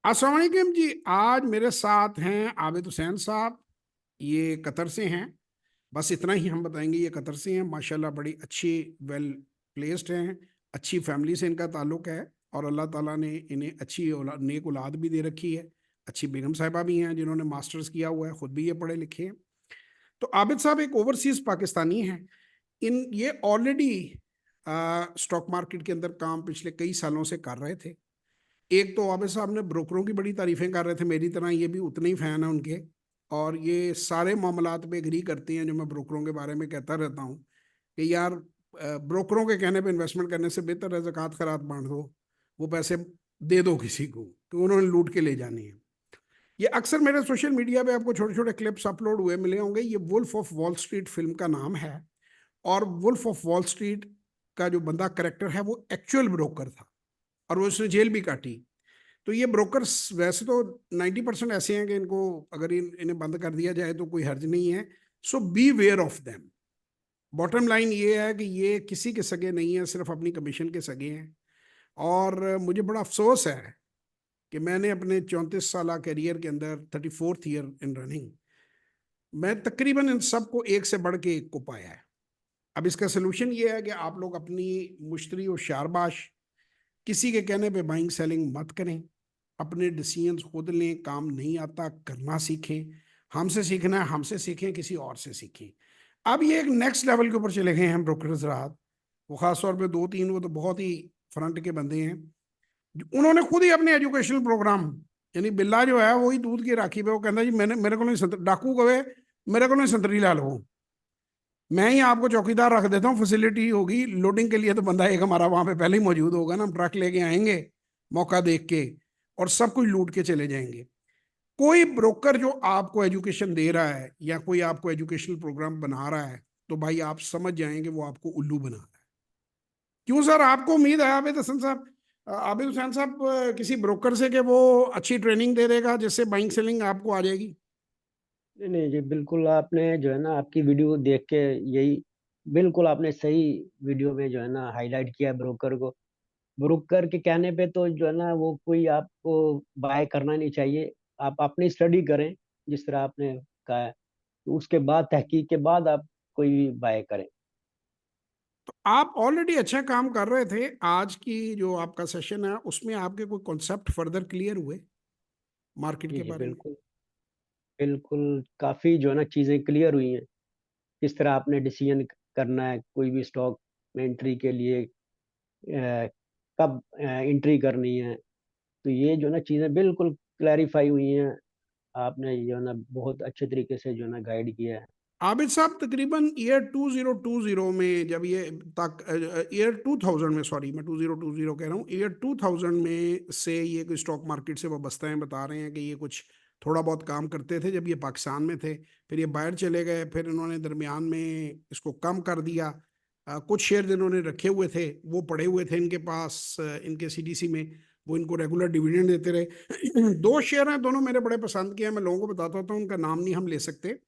अस्सलाम वालेकुम जी। आज मेरे साथ हैं आबिद हुसैन साहब। ये कतर से हैं। बस इतना ही हम बताएंगे। ये कतर से हैं, माशाल्लाह बड़ी अच्छी वेल प्लेस्ड हैं। अच्छी फैमिली से इनका ताल्लुक है और अल्लाह ताला ने इन्हें अच्छी औलाद, नेक औलाद भी दे रखी है। अच्छी बेगम साहिबा भी हैं जिन्होंने मास्टर्स किया हुआ है, खुद भी ये पढ़े लिखे हैं। तो आबिद साहब एक ओवरसीज पाकिस्तानी हैं। इन ये ऑलरेडी स्टॉक मार्केट के अंदर काम पिछले कई सालों से कर रहे थे। एक तो आबिद साहब ने ब्रोकरों की बड़ी तारीफें कर रहे थे, मेरी तरह ये भी उतने ही फैन है उनके। और ये सारे मामलात पे एग्री करती हैं जो मैं ब्रोकरों के बारे में कहता रहता हूँ कि यार ब्रोकरों के कहने पे इन्वेस्टमेंट करने से बेहतर है ज़कात खैरात बांट दो, वो पैसे दे दो किसी को कि उन्होंने लूट के ले जानी है। ये अक्सर मेरे सोशल मीडिया पे आपको छोटे छोटे क्लिप्स अपलोड हुए मिले होंगे। ये Wolf of Wall Street film का नाम है। और वुल्फ ऑफ वॉल स्ट्रीट का जो बंदा करेक्टर है वो एक्चुअल ब्रोकर था और वो उसने जेल भी काटी। तो ये ब्रोकर्स वैसे तो 90% ऐसे हैं कि इनको अगर इन्हें बंद कर दिया जाए तो कोई हर्ज नहीं है। So be aware of them. Bottom line ये है कि ये किसी के सगे नहीं है, सिर्फ अपनी कमीशन के सगे हैं। और मुझे बड़ा अफसोस है कि मैंने अपने 34 साल करियर के अंदर 34th ईयर इन रनिंग मैं तकरीबन इन सबको एक से बढ़ के एक को पाया है। अब इसका सोल्यूशन ये है कि आप लोग अपनी मुश्तरी और शारबाश किसी के कहने पे बाइंग सेलिंग मत करें। अपने डिसीजंस खुद लें। काम नहीं आता करना सीखें। हमसे सीखना है हमसे सीखें, किसी और से सीखें। अब ये एक नेक्स्ट लेवल के ऊपर चले गए हैं ब्रोकर्स रात। वो खास तौर पे दो तीन वो तो बहुत ही फ्रंट के बंदे हैं। उन्होंने खुद ही अपने एजुकेशनल प्रोग्राम, यानी बिल्ला जो है वही दूध की राखी पे वो कहता जी मैंने मेरे को नहीं डाकू कहे मेरे को नहीं संतरी ला लो, मैं ही आपको चौकीदार रख देता हूँ, फैसिलिटी होगी लोडिंग के लिए तो बंदा एक हमारा वहां पे पहले ही मौजूद होगा ना, हम ट्रक लेके आएंगे मौका देख के और सब कुछ लूट के चले जाएंगे। कोई ब्रोकर जो आपको एजुकेशन दे रहा है या कोई आपको एजुकेशनल प्रोग्राम बना रहा है तो भाई आप समझ जाएंगे वो आपको उल्लू बना रहा है। क्यों सर, आपको उम्मीद है आबिद हसन साहब, आबिद हुसैन साहब किसी ब्रोकर से कि वो अच्छी ट्रेनिंग दे देगा जिससे बाइंग सेलिंग आपको आ जाएगी? नहीं नहीं जी, बिल्कुल आपने जो है ना आपकी वीडियो देख के यही बिल्कुल आपने सही वीडियो में जो है ना हाईलाइट किया है ब्रोकर को। ब्रोकर के कहने पे तो जो है ना वो कोई आपको बाय करना नहीं चाहिए। आप अपनी स्टडी करें जिस तरह आपने कहा है, तो उसके बाद तहकीक के बाद आप कोई भी बाय करें। तो आप ऑलरेडी अच्छा काम कर रहे थे। आज की जो आपका सेशन है उसमें आपके कोई कॉन्सेप्ट फर्दर क्लियर हुए मार्केट जी के जी बारे में? बिल्कुल। बिल्कुल काफ़ी जो है ना चीज़ें क्लियर हुई हैं। किस तरह आपने डिसीजन करना है कोई भी स्टॉक में एंट्री के लिए, कब एंट्री करनी है। तो ये जो ना चीज़ें बिल्कुल क्लैरिफाई हुई हैं। आपने जो है ना बहुत अच्छे तरीके से जो है ना गाइड किया है। आबिद साहब तकरीबन ईयर 2020 में जब ये तक ईयर 2000 में, सॉरी मैं 2020 कह रहा हूँ, ईयर 2000 में से ये कोई स्टॉक मार्केट से वाबस्ता हैं, बता रहे हैं कि ये कुछ थोड़ा बहुत काम करते थे जब ये पाकिस्तान में थे। फिर ये बाहर चले गए, फिर इन्होंने दरमियान में इसको कम कर दिया। कुछ शेयर इन्होंने रखे हुए थे, वो पड़े हुए थे इनके पास, इनके सीडीसी में। वो इनको रेगुलर डिविडेंड देते रहे। दो शेयर हैं, दोनों मेरे बड़े पसंद के हैं, मैं लोगों को बताता होता हूँ, उनका नाम नहीं हम ले सकते।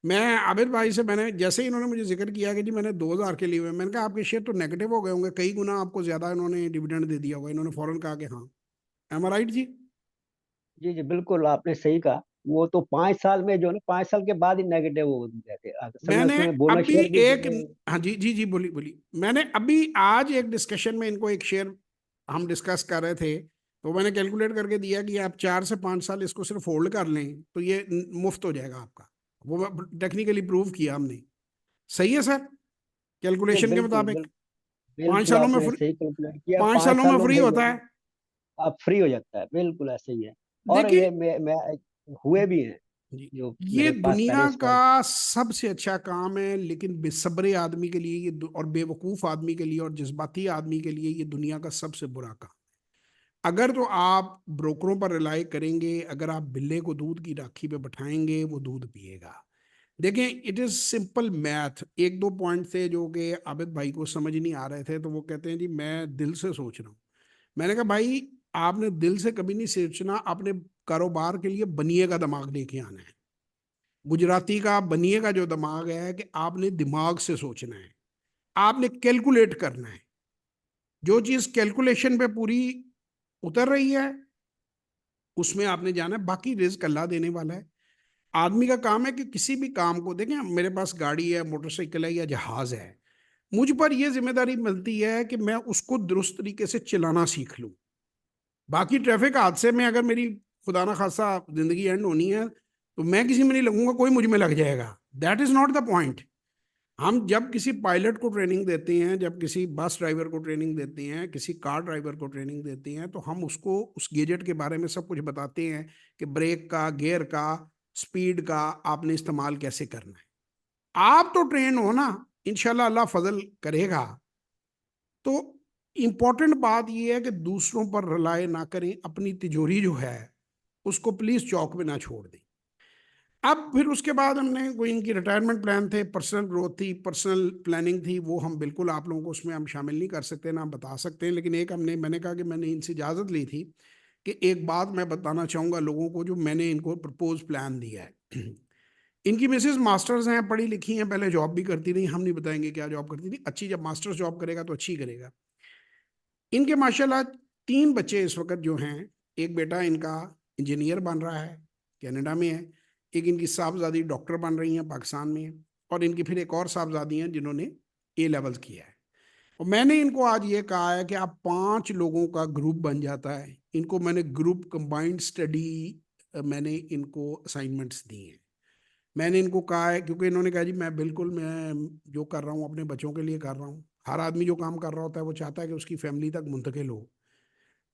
मैं आबिद भाई से, मैंने जैसे ही इन्होंने मुझे जिक्र किया कि जी मैंने 2000 के लिए हुए, मैंने कहा आपके शेयर तो नेगेटिव हो गए होंगे, कई गुना आपको ज्यादा इन्होंने डिविडेंड दे दिया होगा। इन्होंने फौरन कहा कि हाँ। एम आई राइट जी? जी जी बिल्कुल आपने सही कहा। वो तो 5 साल में जो है ना 5 साल के बाद ही नेगेटिव हो गए थे, असल में मैंने उसमें बोनस अभी शेयर भी एक, हाँ जी जी जी, बोली बोली। मैंने अभी आज एक डिस्कशन में इनको एक शेयर हम डिस्कस कर रहे थे, तो मैंने कैलकुलेट करके दिया कि आप 4 से 5 साल इसको सिर्फ होल्ड कर लें तो ये मुफ्त हो जाएगा आपका। वो टेक्निकली प्रूव किया हमने। सही है सर? नहीं कैलकुलेशन के बिल्कुल मुताबिक बिल्कुल। पाँच बिल्कुल सालों में आपने फ्री, सही कैलकुलेट किया। पाँच पाँच सालों में सालों फ्री में जो होता है है। ना आप फ्री हो जाता है, बिल्कुल ऐसे ही है। और देखिए ये मैं हुए भी हैं जी, जो ये मेरे पास दुनिया पहले का स्टॉक। सबसे अच्छा काम है, लेकिन बेसब्रे आदमी के लिए ये और बेवकूफ आदमी के लिए और जज्बाती आदमी के लिए ये दुनिया का सबसे बुरा काम। अगर तो आप ब्रोकरों पर रिलाई करेंगे, अगर आप बिल्ले को दूध की राखी पे बैठाएंगे वो दूध पिएगा। देखें, इट इज सिंपल मैथ। एक दो पॉइंट थे जो कि आबिद भाई को समझ नहीं आ रहे थे, तो वो कहते हैं जी मैं दिल से सोच रहा हूँ। मैंने कहा भाई आपने दिल से कभी नहीं सोचना, आपने कारोबार के लिए बनिए का दिमाग लेके आना है। गुजराती का बनिए का जो दिमाग है कि आपने दिमाग से सोचना है, आपने कैलकुलेट करना है। जो चीज कैलकुलेशन पे पूरी उतर रही है उसमें आपने जाना है, बाकी रिस्क अल्लाह देने वाला है। आदमी का काम है कि किसी भी काम को देखें, मेरे पास गाड़ी है, मोटरसाइकिल है या जहाज है, मुझ पर यह जिम्मेदारी मिलती है कि मैं उसको दुरुस्त तरीके से चलाना सीख लूं। बाकी ट्रैफिक हादसे में अगर मेरी खुदा ना खासा जिंदगी एंड होनी है तो मैं किसी में नहीं लगूंगा, कोई मुझ में लग जाएगा। That is not the point. हम जब किसी पायलट को ट्रेनिंग देते हैं, जब किसी बस ड्राइवर को ट्रेनिंग देते हैं, किसी कार ड्राइवर को ट्रेनिंग देते हैं, तो हम उसको उस गेजेट के बारे में सब कुछ बताते हैं कि ब्रेक का, गियर का, स्पीड का आपने इस्तेमाल कैसे करना है। आप तो ट्रेन हो ना, इंशाल्लाह अल्लाह फजल करेगा। तो इंपॉर्टेंट बात यह है कि दूसरों पर रिलाय ना करें, अपनी तिजोरी जो है उसको प्लीज चौक में ना छोड़ दें। अब फिर उसके बाद हमने कोई इनकी रिटायरमेंट प्लान थे, पर्सनल ग्रोथ थी, पर्सनल प्लानिंग थी, वो हम बिल्कुल आप लोगों को उसमें हम शामिल नहीं कर सकते ना हम बता सकते हैं। लेकिन एक मैंने कहा कि मैंने इनसे इजाज़त ली थी कि एक बात मैं बताना चाहूँगा लोगों को, जो मैंने इनको प्रपोज प्लान दिया है। इनकी मिसेज मास्टर्स हैं, पढ़ी लिखी हैं, पहले जॉब भी करती रही, हम नहीं बताएंगे क्या जॉब करती थी, अच्छी, जब मास्टर्स जॉब करेगा तो अच्छी करेगा। इनके माशाल्लाह 3 बच्चे इस वक्त जो हैं, एक बेटा इनका इंजीनियर बन रहा है, कनाडा में है, एक इनकी साहबजादी डॉक्टर बन रही हैं पाकिस्तान में, और इनकी फिर एक और साहबजादी हैं जिन्होंने A लेवल किया है। और मैंने इनको आज ये कहा है कि आप 5 लोगों का ग्रुप बन जाता है। इनको मैंने ग्रुप कंबाइंड स्टडी, मैंने इनको असाइनमेंट्स दी हैं। मैंने इनको कहा है, क्योंकि इन्होंने कहा जी मैं बिल्कुल, मैं जो कर रहा हूँ अपने बच्चों के लिए कर रहा हूँ। हर आदमी जो काम कर रहा होता है वो चाहता है कि उसकी फैमिली तक मुंतकिल हो।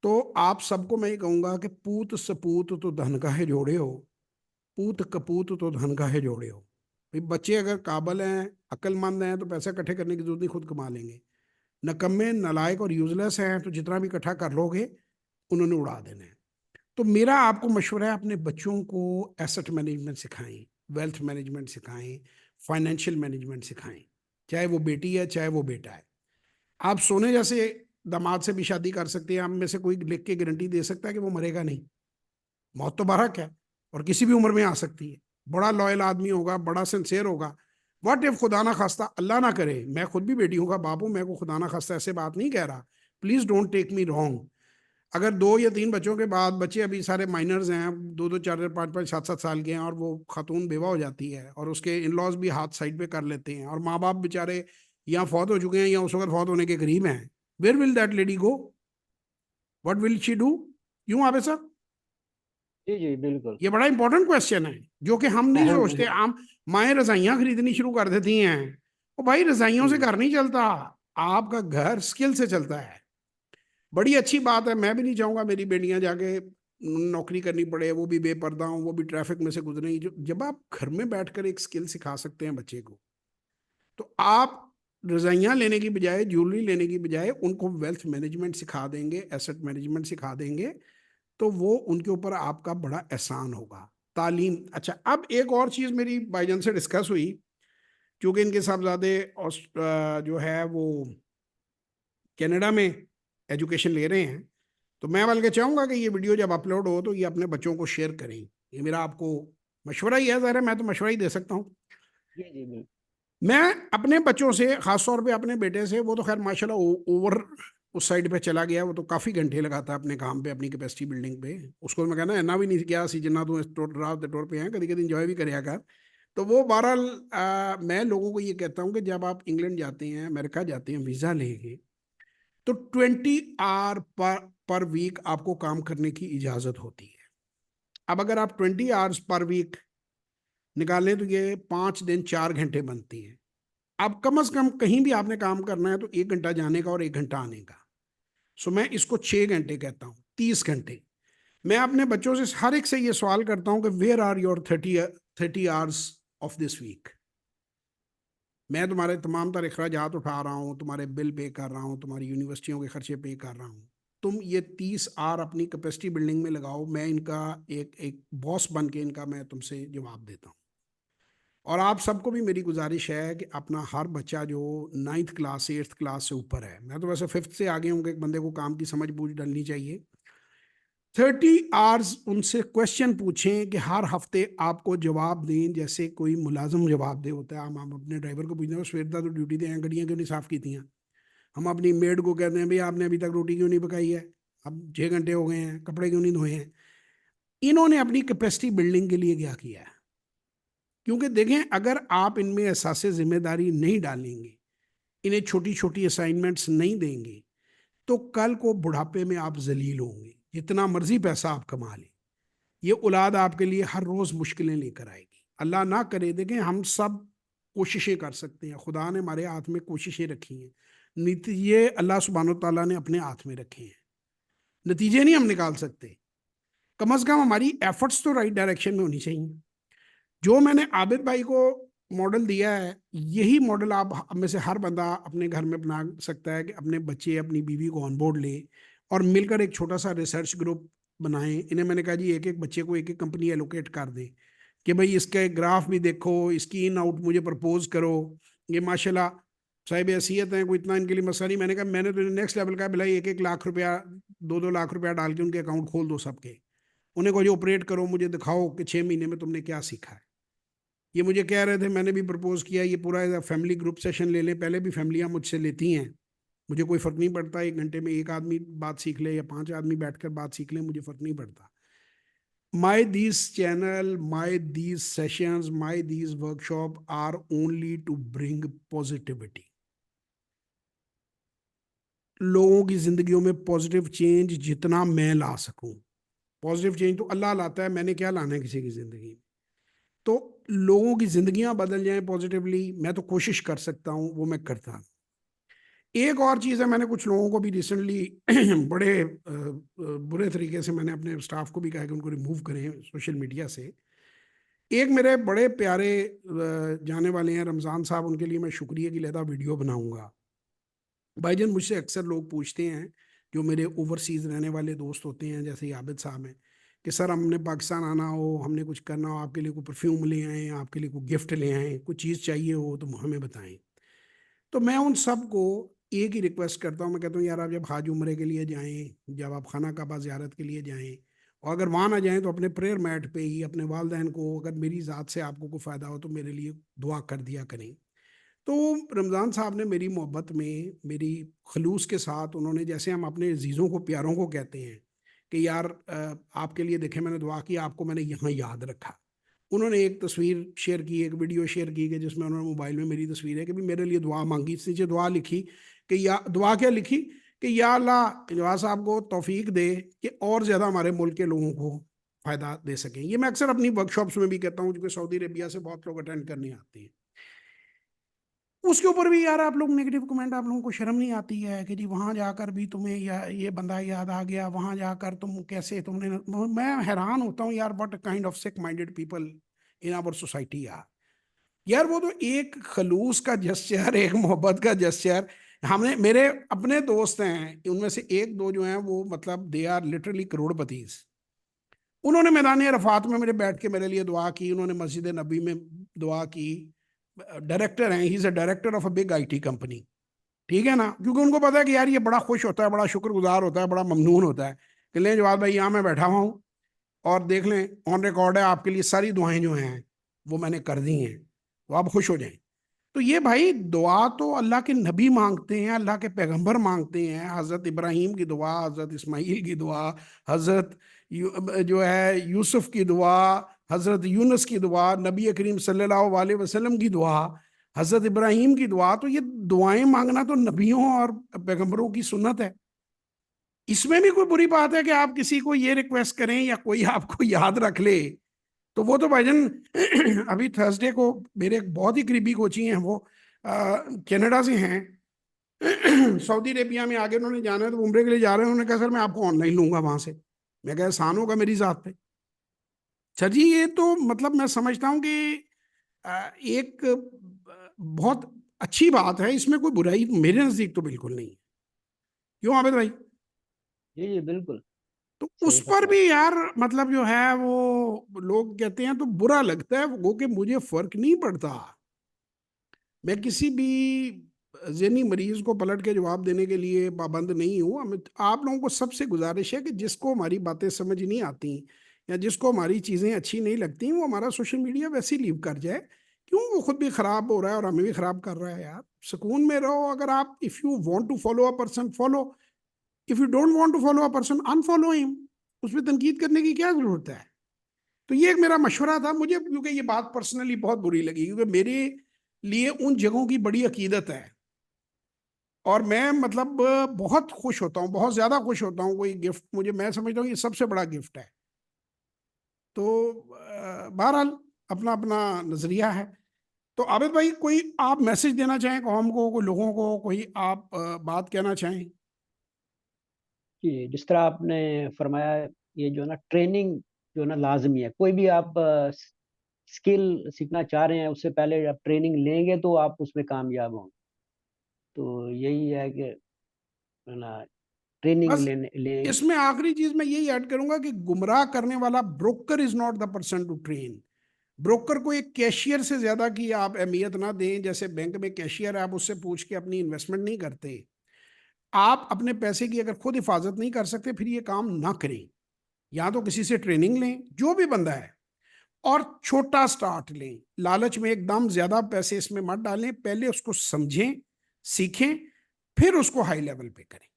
तो आप सबको मैं ये कहूँगा कि पूत सपूत तो धन का है जोड़े हो, पूत कपूत तो धन का है जोड़े हो। भाई बच्चे अगर काबिल हैं, अक्लमंद हैं, तो पैसा इकट्ठे करने की जरूरत नहीं, खुद कमा लेंगे। नकम्मे, नालायक और यूजलेस हैं तो जितना भी इकट्ठा कर लोगे उन्होंने उड़ा देना है। तो मेरा आपको मशवरा है, अपने बच्चों को एसेट मैनेजमेंट सिखाएं, वेल्थ मैनेजमेंट सिखाएं, फाइनेंशियल मैनेजमेंट सिखाएं, चाहे वो बेटी है चाहे वो बेटा है। आप सोने जैसे दामाद से भी शादी कर सकते हैं, आप में से कोई लिख के गारंटी दे सकता है कि वो मरेगा नहीं? मौत तो बारक है और किसी भी उम्र में आ सकती है। बड़ा लॉयल आदमी होगा, बड़ा सिंसेयर होगा। व्हाट इफ खुदा ना खास्ता, अल्लाह ना करे, मैं खुद भी बेटी होगा बाबू, मैं को खुदा ना खास्ता ऐसे बात नहीं कह रहा, please don't take me wrong. अगर 2 या 3 बच्चों के बाद, बच्चे अभी सारे माइनर्स हैं, 2 2 4 4 5 5 7 7 साल के हैं, और वो खातून बेवा हो जाती है और उसके इन लॉज भी हाथ साइड पे कर लेते हैं, और माँ बाप बेचारे या फौत हो चुके हैं या उस वक्त फौत होने के करीब हैं, where will that lady go? What will she do? क्यों आबे सर? जी, जी, बिल्कुल। ये बड़ा इंपॉर्टेंट क्वेश्चन है जो कि हम नहीं अहम सोचते। है। आम माएँ रजाइयाँ खरीदनी शुरू कर देती हैं, वो भाई रजाइयों से जी, घर नहीं चलता, आपका घर स्किल से चलता है। बड़ी अच्छी बात है, मैं भी नहीं चाहूंगा मेरी बेटियां जाके नौकरी करनी पड़े, वो भी बेपर्दा हो, वो भी ट्रैफिक में से गुजरे। जो जब आप घर में बैठकर एक स्किल सिखा सकते हैं बच्चे को, तो आप रजाइयाँ लेने की बजाय, ज्वेलरी लेने की बजाय उनको वेल्थ मैनेजमेंट सिखा देंगे, एसेट मैनेजमेंट सिखा देंगे, तो वो उनके ऊपर आपका बड़ा एहसान होगा। तालीम, अच्छा अब एक और चीज़ मेरी भाईजान से डिस्कस हुई, क्योंकि इनके साहबजादे जो है वो कनाडा में एजुकेशन ले रहे हैं। तो मैं बल्कि चाहूँगा कि ये वीडियो जब अपलोड हो तो ये अपने बच्चों को शेयर करें। ये मेरा आपको मशवरा ही है, ज़रा मैं तो मशवरा ही दे सकता हूँ। जी, जी, बिल्कुल। मैं अपने बच्चों से, ख़ास तौर पे अपने बेटे से, वो तो खैर माशाल्लाह ओवर उस साइड पे चला गया, वो तो काफ़ी घंटे लगाता है अपने काम पे, अपनी कैपेसिटी बिल्डिंग पे। उसको मैं कहना इन्ना भी नहीं किया सी जिन्ना तू रात टोर पे हैं, कभी कभी इंजॉय भी करेगा कर। तो वो बहरहाल मैं लोगों को ये कहता हूँ कि जब आप इंग्लैंड जाते हैं, अमेरिका जाते हैं वीज़ा लेके, तो 20 आवर पर वीक आपको काम करने की इजाज़त होती है। अब अगर आप 20 आवर्स पर वीक निकालें तो ये 5 दिन 4 घंटे बनती हैं। अब कम से कम कहीं भी आपने काम करना है तो 1 घंटा जाने का और 1 घंटा आने का। सो मैं इसको 6 घंटे कहता हूँ, 30 घंटे। मैं अपने बच्चों से हर एक से ये सवाल करता हूँ कि where are your 30 hours of this week? मैं तुम्हारे तमाम तर अखराजात उठा रहा हूँ, तुम्हारे बिल पे कर रहा हूँ, तुम्हारी यूनिवर्सिटियों के खर्चे पे कर रहा हूँ, तुम ये 30 आवर अपनी कैपेसिटी बिल्डिंग में लगाओ। मैं इनका एक एक बॉस बन के इनका मैं तुमसे जवाब देता हूँ। और आप सबको भी मेरी गुजारिश है कि अपना हर बच्चा जो 9th क्लास 8th क्लास से ऊपर है, मैं तो वैसे 5th से आगे हूँ कि एक बंदे को काम की समझ बूझ डलनी चाहिए, 30 आवर्स उनसे क्वेश्चन पूछें कि हर हफ्ते आपको जवाब दें, जैसे कोई मुलाजम जवाब दे होता है। हम अपने ड्राइवर को पूछते हैं सवेर का तो ड्यूटी दे हैं, गड्डियाँ क्यों नहीं साफ़ की थी? हम अपनी मेड को कहते हैं भाई आपने अभी तक रोटी क्यों नहीं पकाई है, अब 6 घंटे हो गए हैं, कपड़े क्यों नहीं धोए हैं? इन्होंने अपनी कैपेसिटी बिल्डिंग के लिए क्या किया है? क्योंकि देखें, अगर आप इनमें एहसास जिम्मेदारी नहीं डालेंगे, इन्हें छोटी छोटी असाइनमेंट्स नहीं देंगे, तो कल को बुढ़ापे में आप जलील होंगे, जितना मर्जी पैसा आप कमा लें। ये औलाद आपके लिए हर रोज मुश्किलें लेकर आएगी। अल्लाह ना करे, देखें हम सब कोशिशें कर सकते हैं, खुदा ने हमारे हाथ में कोशिशें रखी हैं, नतीजे अल्लाह सुब्हानो तआला ने अपने हाथ में रखे हैं, नतीजे नहीं हम निकाल सकते। कम अज कम हमारी एफर्ट्स तो राइट डायरेक्शन में होनी चाहिए। जो मैंने आबिद भाई को मॉडल दिया है, यही मॉडल आप में से हर बंदा अपने घर में बना सकता है कि अपने बच्चे अपनी बीवी को ऑन बोर्ड ले और मिलकर एक छोटा सा रिसर्च ग्रुप बनाएं। इन्हें मैंने कहा जी एक एक बच्चे को एक एक कंपनी एलोकेट कर दें कि भाई इसका एक ग्राफ भी देखो, इसकी इन आउट मुझे प्रपोज करो। ये माशाल्लाह साहिब हैसियत हैं, कोई इतना इनके लिए मसला नहीं। मैंने कहा मैंने तो नेक्स्ट लेवल का भलाई 1-1 लाख रुपया 2-2 लाख रुपया डाल के उनके अकाउंट खोल दो सबके, उन्हें को जो ऑपरेट करो, मुझे दिखाओ कि 6 महीने में तुमने क्या सीखा है। ये मुझे कह रहे थे, मैंने भी प्रपोज किया ये पूरा फैमिली ग्रुप सेशन ले लें। पहले भी फैमिलियां मुझसे लेती हैं, मुझे कोई फ़र्क नहीं पड़ता 1 घंटे में एक आदमी बात सीख ले या 5 आदमी बैठकर बात सीख ले, मुझे फ़र्क नहीं पड़ता। My these channel, my these sessions, my these workshop are only to bring positivity. लोगों की जिंदगियों में पॉजिटिव चेंज जितना मैं ला सकूं। पॉजिटिव चेंज तो अल्लाह लाता है, मैंने क्या लाना है किसी की जिंदगी में। तो लोगों की जिंदगियां बदल जाएं पॉजिटिवली, मैं तो कोशिश कर सकता हूं, वो मैं करता हूं। एक और चीज़ है, मैंने कुछ लोगों को भी रिसेंटली बड़े बुरे तरीके से मैंने अपने स्टाफ को भी कहा कि उनको रिमूव करें सोशल मीडिया से। एक मेरे बड़े प्यारे जाने वाले हैं रमज़ान साहब, उनके लिए मैं शुक्रिया की लहदा वीडियो बनाऊंगा। भाईजान मुझसे अक्सर लोग पूछते हैं, जो मेरे ओवरसीज़ रहने वाले दोस्त होते हैं जैसे आबिद साहब हैं, कि सर हमने पाकिस्तान आना हो, हमने कुछ करना हो, आपके लिए कोई परफ्यूम ले आएँ, आपके लिए कोई गिफ्ट ले आएँ, कुछ चीज़ चाहिए हो तो हमें बताएं। तो मैं उन सब को एक ही रिक्वेस्ट करता हूँ, मैं कहता हूँ यार आप जब हाज उम्रे के लिए जाएं, जब आप खाना काबा ज़ियारत के लिए जाएं, और अगर वहाँ ना जाएं तो अपने प्रेयर मैट पे ही अपने वालदैन को, अगर मेरी ज़ात से आपको कोई फ़ायदा हो तो मेरे लिए दुआ कर दिया करें। तो रमज़ान साहब ने मेरी मोहब्बत में, मेरी खलूस के साथ, उन्होंने जैसे हम अपने अजीज़ों को प्यारों को कहते हैं कि यार आपके लिए देखें मैंने दुआ की, आपको मैंने यहाँ याद रखा। उन्होंने एक तस्वीर शेयर की, एक वीडियो शेयर की कि जिसमें उन्होंने मोबाइल में मेरी तस्वीर है कि भी मेरे लिए दुआ मांगी, इस नीचे दुआ लिखी कि या दुआ क्या लिखी कि या अल्लाह नवाज साहब को तौफीक दे कि और ज़्यादा हमारे मुल्क के लोगों को फ़ायदा दे सकें। ये मैं अक्सर अपनी वर्कशॉप्स में भी कहता हूँ, क्योंकि सऊदी अरेबिया से बहुत लोग अटेंड करने आते हैं। उसके ऊपर भी यार आप लोग नेगेटिव कमेंट, आप लोगों को शर्म नहीं आती है कि जी वहां जाकर भी तुम्हें या ये बंदा याद आ गया, वहां जाकर तुम कैसे तुमने मैं हैरान होता हूँ यार, what kind of sick minded people in our society यार। यार वो तो एक खलूस का जस्चर, एक मोहब्बत का जस्चर। हमने, मेरे अपने दोस्त हैं, उनमें से एक दो जो हैं वो मतलब दे आर लिटरली करोड़पतिज। उन्होंने मैदान अरफात में मेरे बैठ के मेरे लिए दुआ की, उन्होंने मस्जिद नबी में दुआ की। डायरेक्टर हैं, he is a director of a big IT company, ठीक है ना, क्योंकि उनको पता है कि यार ये बड़ा खुश होता है, बड़ा शुक्रगुजार होता है, बड़ा ममनून होता है कि लें जवाब भाई यहाँ मैं बैठा हुआ हूँ और देख लें ऑन रिकॉर्ड है, आपके लिए सारी दुआएं जो हैं वो मैंने कर दी हैं, तो आप खुश हो जाएं। तो ये भाई दुआ तो अल्लाह के नबी मांगते हैं, अल्लाह के पैगंबर मांगते हैं। हज़रत इब्राहीम की दुआ, हज़रत इस्माईल की दुआ, हज़रत जो है यूसुफ की दुआ, हज़रत यूनुस की दुआ, नबी करीम सल्लल्लाहु अलैहि वसल्लम की दुआ, हज़रत इब्राहीम की दुआ। तो ये दुआएं मांगना तो नबियों और पैगंबरों की सुन्नत है। इसमें भी कोई बुरी बात है कि आप किसी को ये रिक्वेस्ट करें या कोई आपको याद रख ले? तो वो तो भाईजान अभी थर्सडे को मेरे एक बहुत ही करीबी कोची हैं, वो कनाडा से हैं। सऊदी अरेबिया में आगे उन्होंने जाना है, तो उम्रे के लिए जा रहे हैं। उन्होंने कहा सर मैं आपको ऑनलाइन लूंगा वहां से। मैं कहा एहसान होगा मेरी जात पे। सर जी ये तो मतलब मैं समझता हूँ कि एक बहुत अच्छी बात है, इसमें कोई बुराई मेरे नजदीक तो बिल्कुल नहीं है। क्यों आबिद भाई? जी जी बिल्कुल तो उस सही पर फरमाया। भी यार मतलब जो है वो लोग कहते हैं तो बुरा लगता है वो, कि मुझे फर्क नहीं पड़ता। मैं किसी भी ज़हनी मरीज को पलट के जवाब देने के लिए पाबंद नहीं हूँ। आप लोगों को सबसे गुजारिश है कि जिसको हमारी बातें समझ नहीं आती या जिसको हमारी चीज़ें अच्छी नहीं लगती, वो हमारा सोशल मीडिया वैसे ही लीव कर जाए। क्यों? वो खुद भी ख़राब हो रहा है और हमें भी ख़राब कर रहा है यार। सुकून में रहो। अगर आप, if you want to follow a person follow, if you don't want to follow a person unfollow him. उसमें तनकीद करने की क्या ज़रूरत है? तो ये एक मेरा मशवरा था मुझे, क्योंकि ये बात पर्सनली बहुत बुरी लगी, क्योंकि मेरे लिए उन जगहों की बड़ी अकीदत है, और मैं मतलब बहुत खुश होता हूँ, बहुत ज्यादा खुश होता हूँ कोई गिफ्ट मुझे, मैं समझता हूँ ये सबसे बड़ा गिफ्ट है। तो बहरहाल अपना अपना नजरिया है। तो आबिद भाई, कोई आप मैसेज देना चाहें कौम को, कोई लोगों को, कोई आप बात कहना चाहें? जी, जिस तरह आपने फरमाया, ये जो है ना ट्रेनिंग जो है ना लाज़मी है। कोई भी आप स्किल सीखना चाह रहे हैं, उससे पहले आप ट्रेनिंग लेंगे तो आप उसमें कामयाब होंगे। तो यही है कि है ना, ट्रेनिंग बस लेने लें। इसमें आखिरी चीज मैं यही ऐड करूंगा कि गुमराह करने वाला broker is not the person to train. Broker को एक कैशियर से ज्यादा की आप अहमियत ना दें। जैसे बैंक में कैशियर है, आप उससे पूछ के अपनी इन्वेस्टमेंट नहीं करते। आप अपने पैसे की अगर खुद हिफाजत नहीं कर सकते, फिर ये काम ना करें। या तो किसी से ट्रेनिंग लें, जो भी बंदा है, और छोटा स्टार्ट लें। लालच में एकदम ज्यादा पैसे इसमें मत डालें, पहले उसको समझें, सीखें, फिर उसको हाई लेवल पे करें।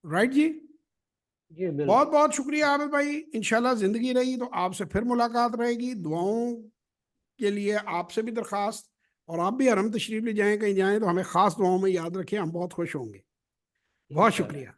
राइट जी। जी, बहुत बिल्कुल। बहुत शुक्रिया आबिद भाई, इंशाल्लाह जिंदगी रही तो आपसे फिर मुलाकात रहेगी। दुआओं के लिए आपसे भी दरखास्त, और आप भी हरम तशरीफ ले जाएं, कहीं जाएं तो हमें खास दुआओं में याद रखें, हम बहुत खुश होंगे। बहुत इंशाल्लाह। शुक्रिया।